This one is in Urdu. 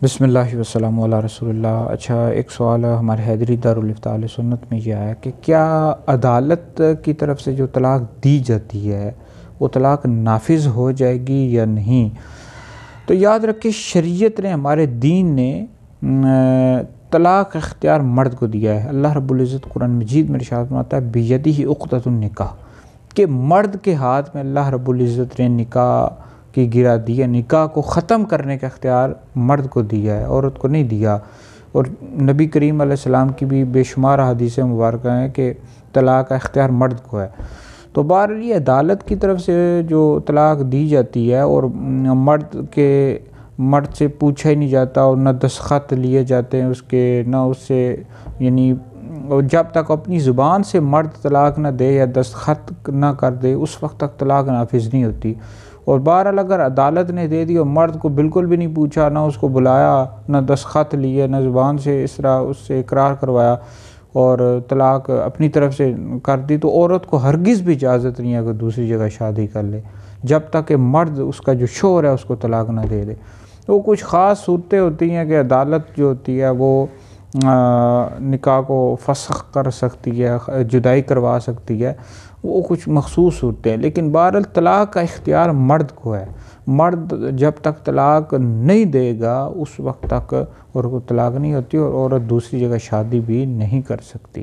بسم اللہ والسلام علی رسول اللہ۔ اچھا، ایک سوال ہمارے حیدری دارالفتاء اہل سنت میں یہ آیا کہ کیا عدالت کی طرف سے جو طلاق دی جاتی ہے وہ طلاق نافذ ہو جائے گی یا نہیں؟ تو یاد رکھیں، شریعت نے، ہمارے دین نے طلاق اختیار مرد کو دیا ہے۔ اللہ رب العزت قرآن مجید میں ارشاد فرماتا ہے بیدہ عقدۃ النکاح، کہ مرد کے ہاتھ میں اللہ رب العزت نے نکاح کی گرا دی ہے، نکاح کو ختم کرنے کا اختیار مرد کو دیا ہے، عورت کو نہیں دیا۔ اور نبی کریم علیہ السلام کی بھی بے شمار حدیث مبارکہ ہیں کہ طلاق کا اختیار مرد کو ہے۔ تو بہرحال یہ عدالت کی طرف سے جو طلاق دی جاتی ہے اور مرد سے پوچھا ہی نہیں جاتا اور نہ دستخط لیے جاتے ہیں اس کے، نہ اس سے، یعنی جب تک اپنی زبان سے مرد طلاق نہ دے یا دستخط نہ کر دے اس وقت تک طلاق نافذ نہیں ہوتی۔ اور بہرحال اگر عدالت نے دے دی اور مرد کو بالکل بھی نہیں پوچھا، نہ اس کو بلایا، نہ دستخط لیے، نہ زبان سے اس طرح اس سے اقرار کروایا اور طلاق اپنی طرف سے کر دی، تو عورت کو ہرگز بھی اجازت نہیں ہے کہ دوسری جگہ شادی کر لے جب تک کہ مرد، اس کا جو شوہر ہے، اس کو طلاق نہ دے دے۔ تو کچھ خاص صورتیں ہوتی ہیں کہ عدالت جو ہوتی ہے وہ نکاح کو فسخ کر سکتی ہے، جدائی کروا سکتی ہے، وہ کچھ مخصوص صورتیں ہیں، لیکن بہرحال طلاق کا اختیار مرد کو ہے۔ مرد جب تک طلاق نہیں دے گا اس وقت تک عورت کو طلاق نہیں ہوتی اور عورت دوسری جگہ شادی بھی نہیں کر سکتی۔